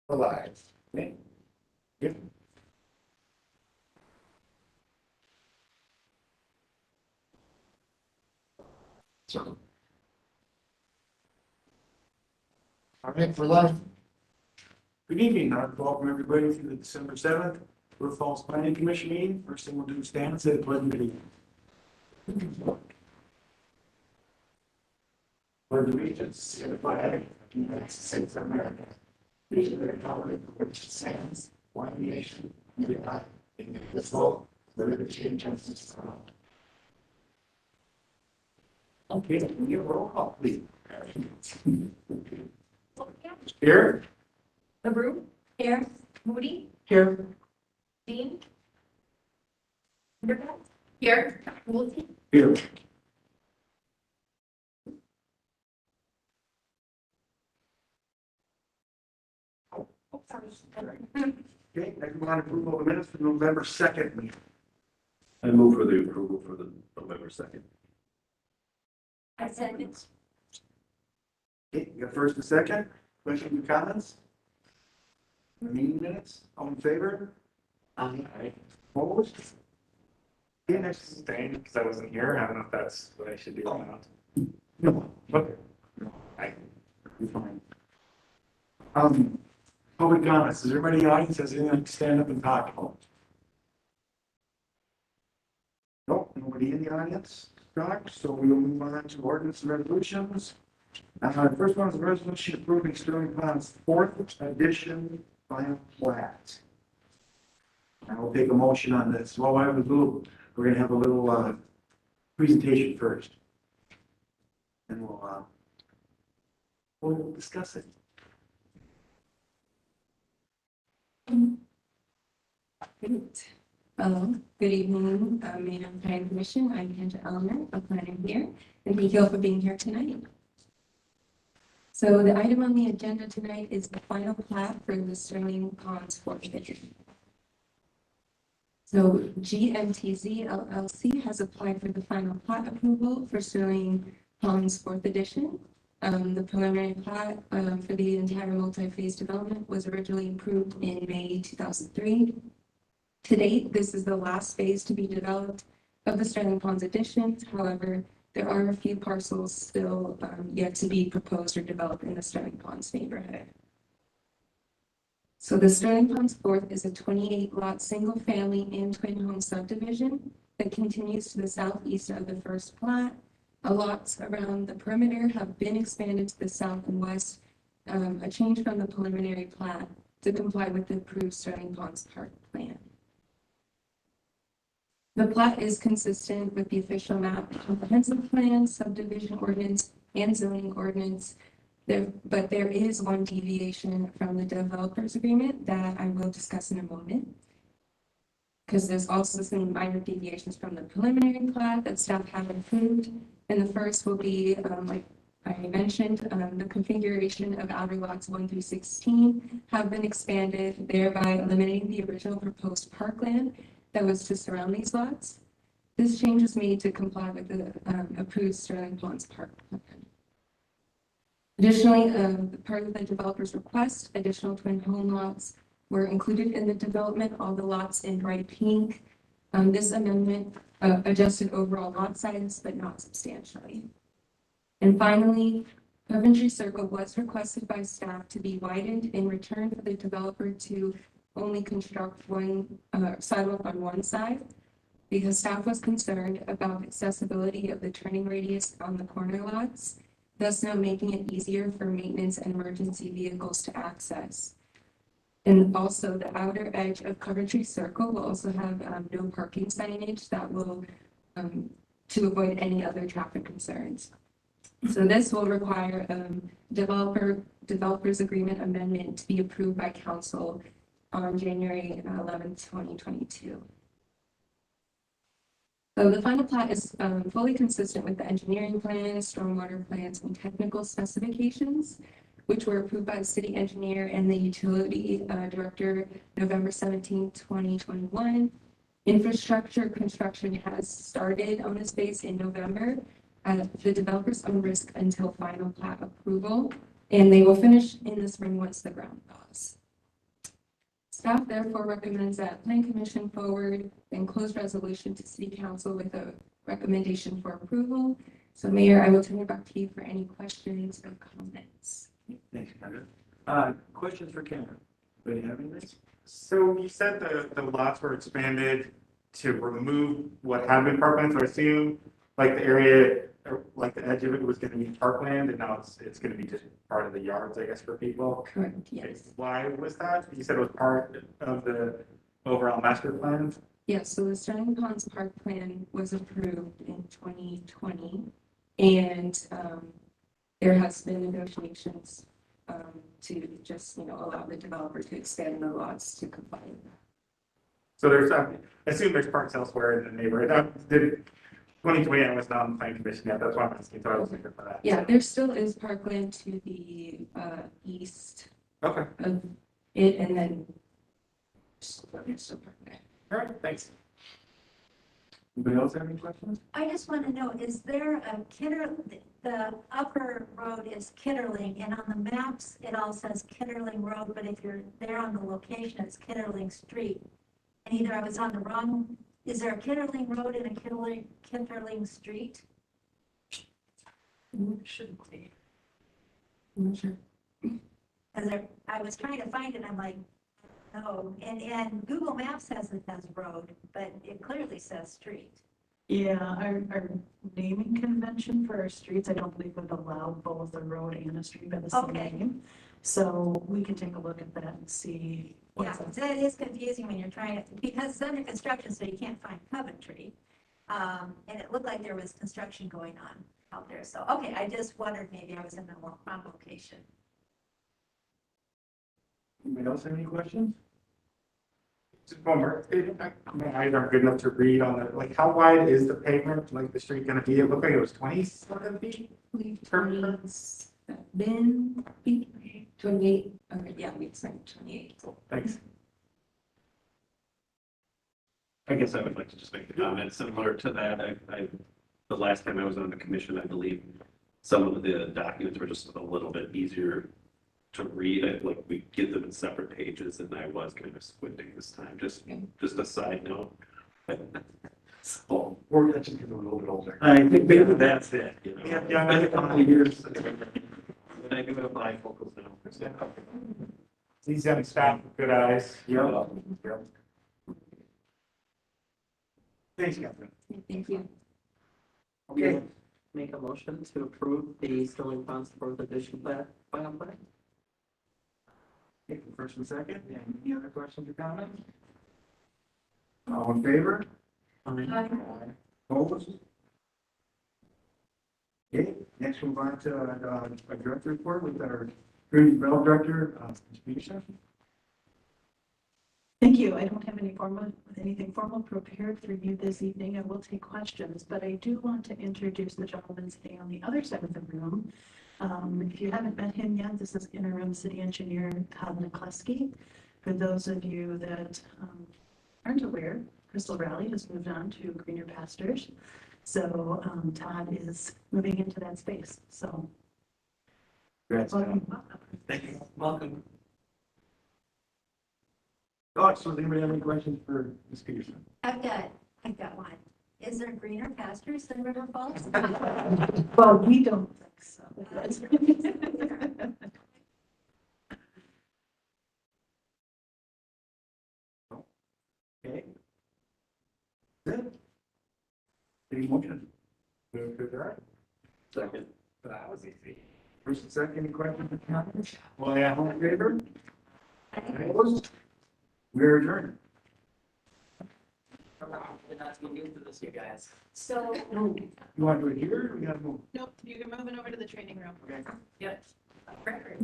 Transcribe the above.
Alive. Okay. Yep. So. All right, for life. Good evening. I'd welcome everybody to the December 7th River Falls Planning Commission meeting. First thing we'll do is stand and say the pledge of allegiance. Pledge of allegiance to the flag of the United States of America, to the republic for which it stands, one nation, under God, indivisible, with liberty and justice for all. Okay, we get a roll call, please. Here. LaBrue, here. Moody, Here. Dean. Underwood, here. Woolsey, Here. Okay, next one, approval of the minutes for November 2nd meeting. I move for the approval for the November 2nd. I said it's Okay, you got first and second, questions and comments? Meeting minutes, all in favor? Aye. Opposed? Okay, next. Staying because I wasn't here. I don't know if that's what I should do or not. No, okay. You're fine. Public comments, is there anybody in the audience has anything to stand up and talk about? Nope, nobody in the audience, talk, so we will move on to ordinance and resolutions. The first one is a resolution approving Sterling Pond's 4th edition final plat. I will take a motion on this. Well, we're gonna have a little presentation first. And we'll discuss it. great. Good evening, Mayor and Planning Commission. I'm Kendra Eleanor, a planner here, and thank you all for being here tonight. So the item on the agenda tonight is the final plat for the Sterling Ponds 4th edition. So GMTZ LLC has applied for the final plat approval for Sterling Ponds 4th edition. The preliminary plat for the entire multi-phase development was originally approved in May 2003. To date, this is the last phase to be developed of the Sterling Ponds additions. However, there are a few parcels still yet to be proposed or developed in the Sterling Ponds neighborhood. So the Sterling Ponds 4th is a 28-lot single-family and twin home subdivision that continues to the southeast of the first plat. Lots around the perimeter have been expanded to the south and west, a change from the preliminary plat to comply with the approved Sterling Ponds Park plan. The plat is consistent with the official map, comprehensive plan, subdivision ordinance, and zoning ordinance. But there is one deviation from the developers agreement that I will discuss in a moment. Because there's also some minor deviations from the preliminary plat that staff have approved. And the first will be, like I mentioned, the configuration of outer lots 1 through 16 have been expanded, thereby eliminating the original proposed parkland that was to surround these lots. This change was made to comply with the approved Sterling Ponds Park plan. Additionally, part of the developer's request, additional twin home lots were included in the development, all the lots in bright pink. This amendment adjusted overall lot size, but not substantially. And finally, Coventry Circle was requested by staff to be widened in return for the developer to only construct one sidewalk on one side, because staff was concerned about accessibility of the turning radius on the corner lots, thus not making it easier for maintenance and emergency vehicles to access. And also the outer edge of Coventry Circle will also have no parking signage that will to avoid any other traffic concerns. So this will require developers agreement amendment to be approved by council on January 11th, 2022. So the final plat is fully consistent with the engineering plans, stormwater plans, and technical specifications, which were approved by the city engineer and the utility director November 17, 2021. Infrastructure construction has started on this base in November. The developers own risk until final plat approval, and they will finish in the spring once the ground thaws. Staff therefore recommends that Plan Commission forward and close resolution to City Council with a recommendation for approval. So Mayor, I will turn it back to you for any questions or comments. Thanks, Kendra. Questions for Kendra? Anybody have anything? So you said the lots were expanded to remove what had been parkland, so I assume like the area, or like the edge of it was gonna be parkland, and now it's gonna be just part of the yards, I guess, for people? Correct, yes. Why was that? You said it was part of the overall master plan? Yes, so the Sterling Ponds Park Plan was approved in 2020. And there has been negotiations to just, allow the developer to expand the lots to comply. So there's, I assume there's parks elsewhere in the neighborhood. Did 2020, I was not on the planning commission yet, that's why I'm asking, so I was thinking for that. Yeah, there still is parkland to the east Okay, of it, and then there's still parkland. all right, thanks. Anybody else have any questions? I just want to know, is there a the upper road is Kitterling, and on the maps, it all says Kitterling Road, but if you're there on the location, it's Kitterling Street. And either I was on the wrong, is there a Kitterling Road and a Kitterling Street? Shouldn't be. I'm not sure. Because I was trying to find it, I'm like, no, and Google Maps has it as road, but it clearly says street. Yeah, our naming convention for our streets, I don't believe would allow both a road and a street by the same Okay. name. So we can take a look at that and see. Yeah, that is confusing when you're trying to, because it's under construction, so you can't find Coventry. And it looked like there was construction going on out there, so, okay, I just wondered maybe I was in the wrong location. Anybody else have any questions? Just one more, my eyes aren't good enough to read on it, like how wide is the pavement, like the street gonna be? It looked like it was 27 feet? I believe 27 feet, 28, okay, yeah, we signed 28. Thanks. I guess I would like to just make a comment similar to that. The last time I was on the commission, I believe some of the documents were just a little bit easier to read. Like we get them in separate pages, and I was kind of squinting this time, just a side note. So, Or that's just because we're a little bit older. I think maybe that's it, Yeah, Been a couple of years. And I do have bifocals now. These young staff, with good eyes. Yeah. Thanks, Catherine. Thank you. Okay. Make a motion to approve the Sterling Ponds Fourth Edition plat, final plat. Okay, first and second, and any other questions or comments? All in favor? Opposed? Okay, next we'll move on to a director report with our community development director, Ms. Peterson. Thank you. I don't have anything formal prepared for you this evening. I will take questions, but I do want to introduce the gentleman sitting on the other side of the room. If you haven't met him yet, this is interim city engineer Todd McCluskey. For those of you that aren't aware, Crystal Valley has moved on to greener pastures. So Todd is moving into that space. So Congrats. welcome. Thank you. Welcome. Oh, so does anybody have any questions for Ms. Peterson? I've got one. Is there greener pastures in River Falls? Well, we don't think so. Okay. Good. Any motion? Move to the right. Second. That was easy. First and second, any questions or comments? Well, yeah. All in favor? Opposed? We're adjourned. We're not getting used to this, you guys. So, You want to do it here or we gotta move? Nope, you can move it over to the training room. Okay. Yes. record.